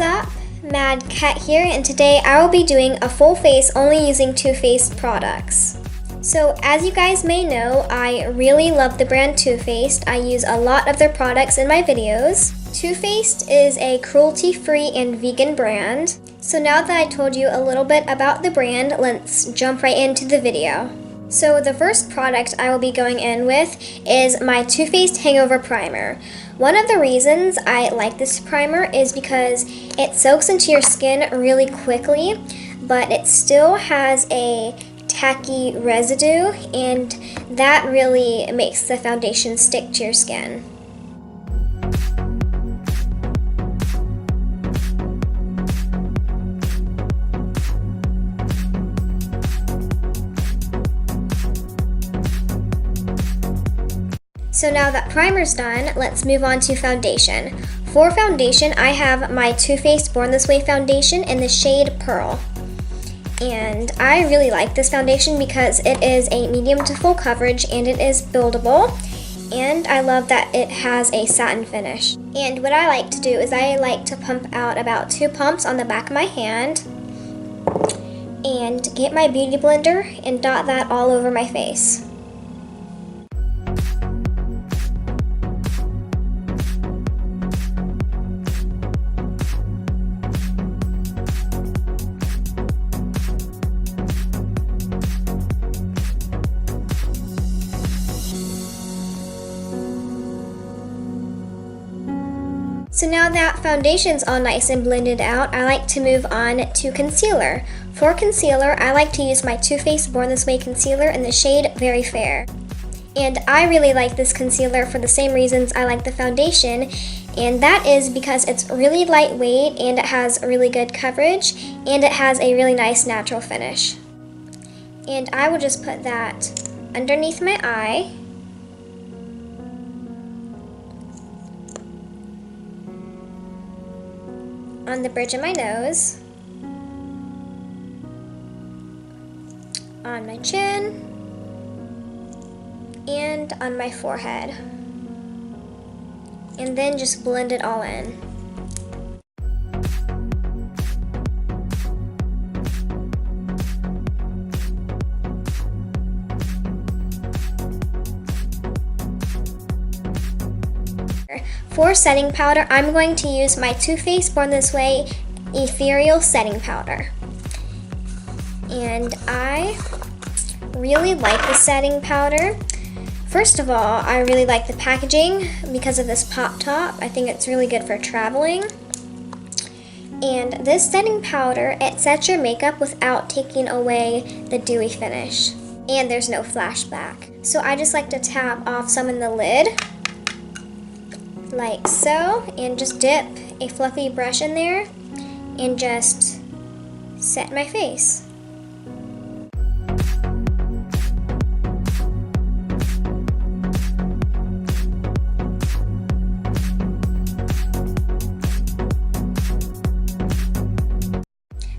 What's up? Mad Cat here, and today I will be doing a full face only using Too Faced products. So as you guys may know, I really love the brand Too Faced. I use a lot of their products in my videos. Too Faced is a cruelty-free and vegan brand. So now that I told you a little bit about the brand, let's jump right into the video. So the first product I will be going in with is my Too Faced Hangover Primer. One of the reasons I like this primer is because it soaks into your skin really quickly, but it still has a tacky residue, and that really makes the foundation stick to your skin. So now that primer's done, let's move on to foundation. For foundation, I have my Too Faced Born This Way foundation in the shade Pearl. And I really like this foundation because it is a medium to full coverage and it is buildable. And I love that it has a satin finish. And what I like to do is I like to pump out about 2 pumps on the back of my hand and get my beauty blender and dot that all over my face. So now that foundation's all nice and blended out, I like to move on to concealer. For concealer, I like to use my Too Faced Born This Way concealer in the shade Very Fair. And I really like this concealer for the same reasons I like the foundation, and that is because it's really lightweight and it has really good coverage and it has a really nice natural finish. And I will just put that underneath my eye. On the bridge of my nose, on my chin, and on my forehead. And then just blend it all in. For setting powder, I'm going to use my Too Faced Born This Way Ethereal Setting Powder. And I really like the setting powder. First of all, I really like the packaging because of this pop top. I think it's really good for traveling. And this setting powder, it sets your makeup without taking away the dewy finish. And there's no flashback. So I just like to tap off some in the lid, like so, and just dip a fluffy brush in there and just set my face.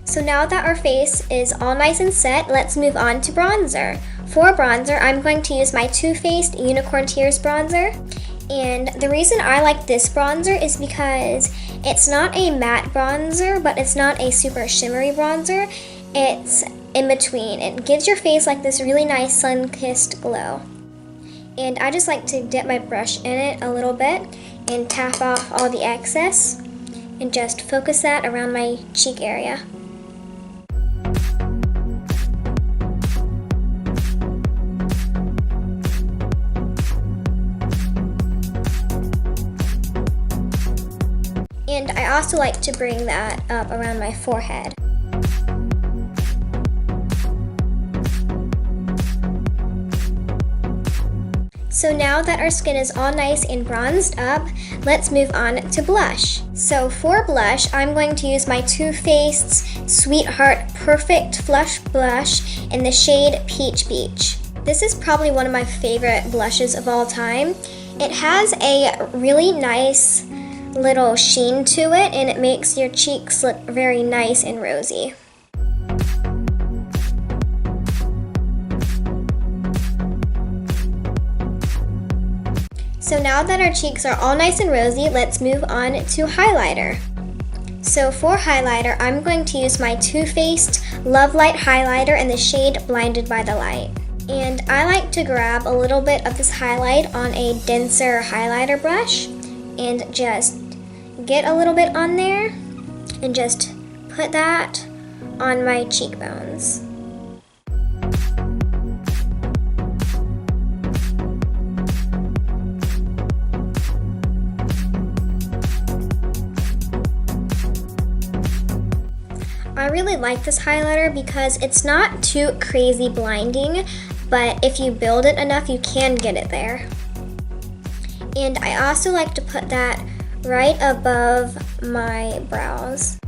So now that our face is all nice and set, let's move on to bronzer. For bronzer, I'm going to use my Too Faced Unicorn Tears bronzer. And the reason I like this bronzer is because it's not a matte bronzer, but it's not a super shimmery bronzer. It's in between. It gives your face like this really nice sun-kissed glow. And I just like to dip my brush in it a little bit and tap off all the excess and just focus that around my cheek area. And I also like to bring that up around my forehead. So now that our skin is all nice and bronzed up, let's move on to blush. So for blush, I'm going to use my Too Faced Sweetheart Perfect Flush Blush in the shade Peach Beach. This is probably one of my favorite blushes of all time. It has a really nice little sheen to it, and it makes your cheeks look very nice and rosy. So now that our cheeks are all nice and rosy, let's move on to highlighter. So for highlighter, I'm going to use my Too Faced Love Light highlighter in the shade Blinded by the Light. And I like to grab a little bit of this highlight on a denser highlighter brush and just get a little bit on there and just put that on my cheekbones. I really like this highlighter because it's not too crazy blinding, but if you build it enough, you can get it there. And I also like to put that right above my brows.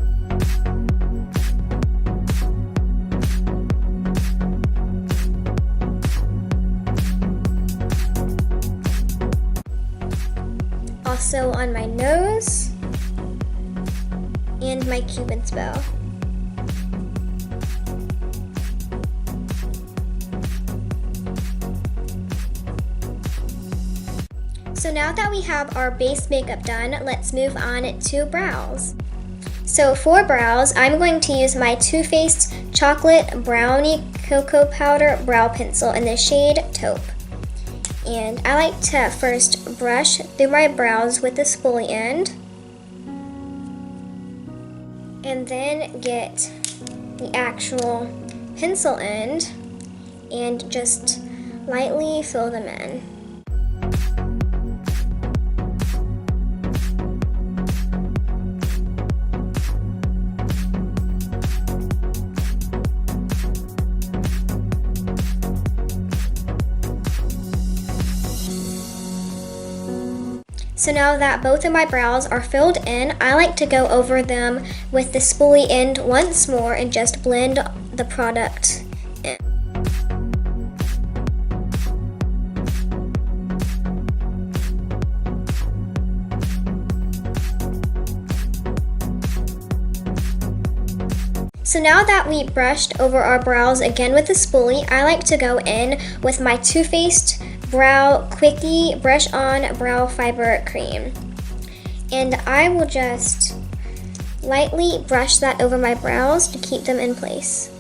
Also on my nose and my Cupid's bow. So now that we have our base makeup done, let's move on to brows. So for brows, I'm going to use my Too Faced Chocolate Brownie Cocoa Powder Brow Pencil in the shade Taupe. And I like to first brush through my brows with the spoolie end. And then get the actual pencil end and just lightly fill them in. So now that both of my brows are filled in, I like to go over them with the spoolie end once more and just blend the product in. So now that we brushed over our brows again with the spoolie, I like to go in with my Too Faced Brow Quickie Brush On Brow Fiber Cream. And I will just lightly brush that over my brows to keep them in place.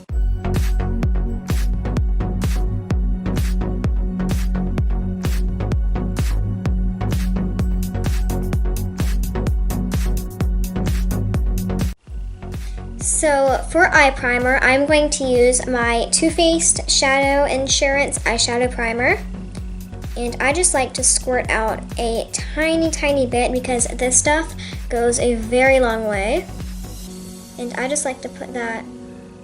So for eye primer, I'm going to use my Too Faced Shadow Insurance Eyeshadow Primer. And I just like to squirt out a tiny bit because this stuff goes a very long way. And I just like to put that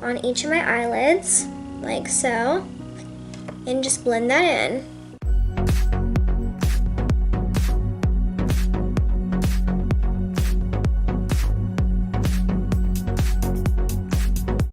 on each of my eyelids, like so, and just blend that in.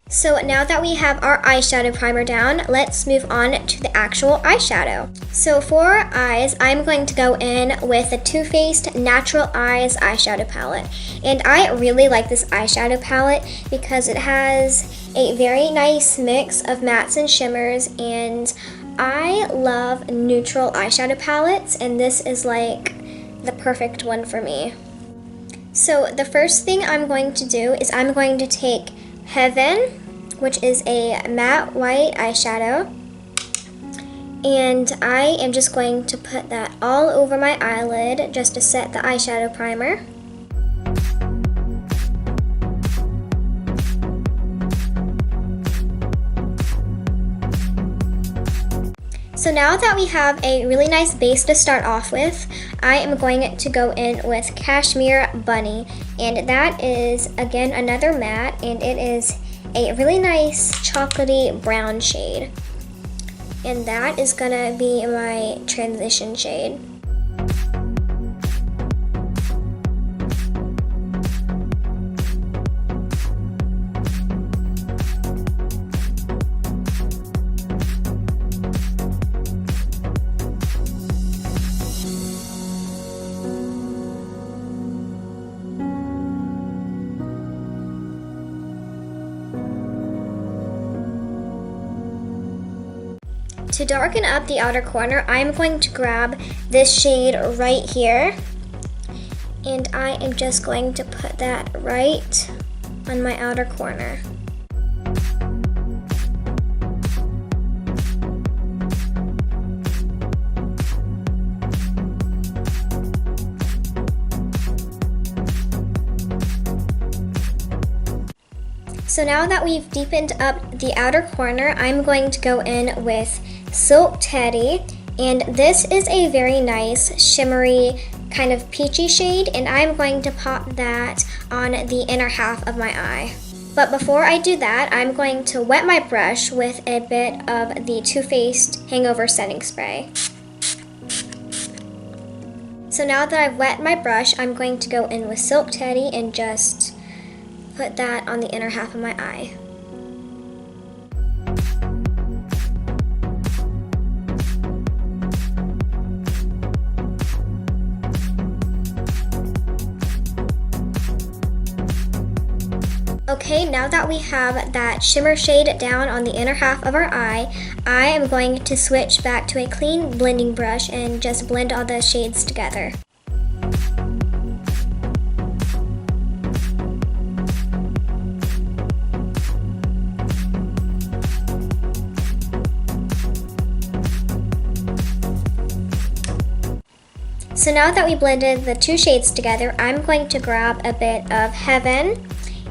So now that we have our eyeshadow primer down, let's move on to the actual eyeshadow. So for our eyes, I'm going to go in with the Too Faced Natural Eyes eyeshadow palette. And I really like this eyeshadow palette because it has a very nice mix of mattes and shimmers, and I love neutral eyeshadow palettes, and this is like the perfect one for me. So the first thing I'm going to do is I'm going to take Heaven, which is a matte white eyeshadow, and I am just going to put that all over my eyelid just to set the eyeshadow primer. So now that we have a really nice base to start off with, I am going to go in with Cashmere Bunny, and that is again another matte, and it is a really nice chocolatey brown shade. And that is gonna be my transition shade. To darken up the outer corner, I'm going to grab this shade right here, And I am just going to put that right on my outer corner. So now that we've deepened up the outer corner, I'm going to go in with Silk Teddy, and this is a very nice shimmery kind of peachy shade, and I'm going to pop that on the inner half of my eye. But before I do that, I'm going to wet my brush with a bit of the Too Faced Hangover Setting Spray. So now that I've wet my brush, I'm going to go in with Silk Teddy and just put that on the inner half of my eye. Okay, now that we have that shimmer shade down on the inner half of our eye, I am going to switch back to a clean blending brush and just blend all the shades together. So now that we blended the two shades together, I'm going to grab a bit of Heaven,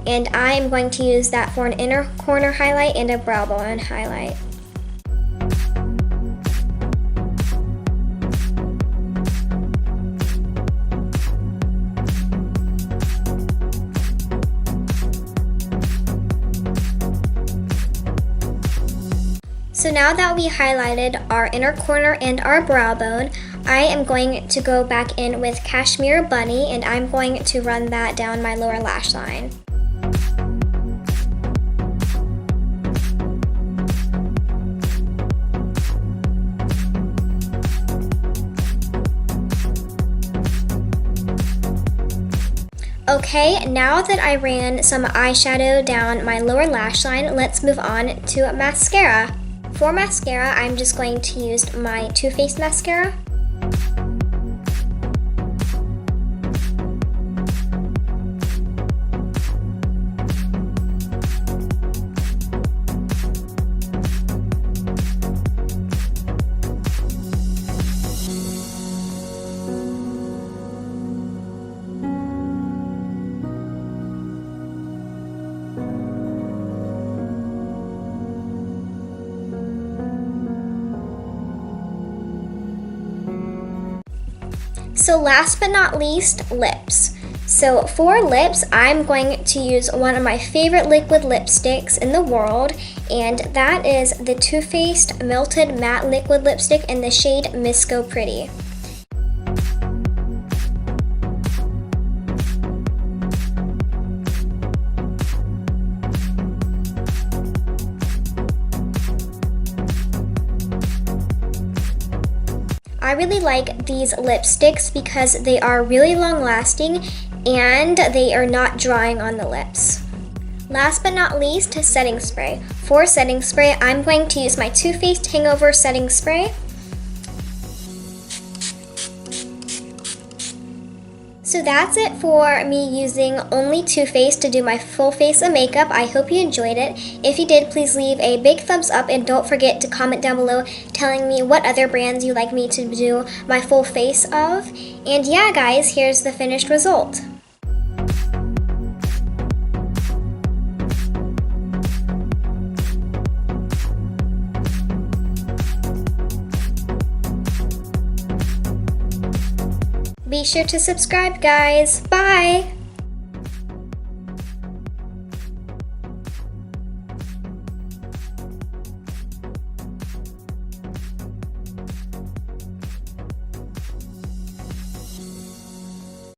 and I am going to use that for an inner corner highlight and a brow bone highlight. So now that we highlighted our inner corner and our brow bone, I am going to go back in with Cashmere Bunny, and I'm going to run that down my lower lash line. Okay, now that I ran some eyeshadow down my lower lash line, let's move on to mascara. For mascara, I'm just going to use my Too Faced mascara. So last but not least, lips. So for lips, I'm going to use one of my favorite liquid lipsticks in the world, and that is the Too Faced Melted Matte Liquid Lipstick in the shade Misco Pretty. I really like these lipsticks because they are really long lasting and they are not drying on the lips. Last but not least, setting spray. For setting spray, I'm going to use my Too Faced Hangover Setting Spray. So that's it for me using only Too Faced to do my full face of makeup. I hope you enjoyed it. If you did, please leave a big thumbs up and don't forget to comment down below telling me what other brands you'd like me to do my full face of. And yeah guys, here's the finished result. Be sure to subscribe, guys. Bye!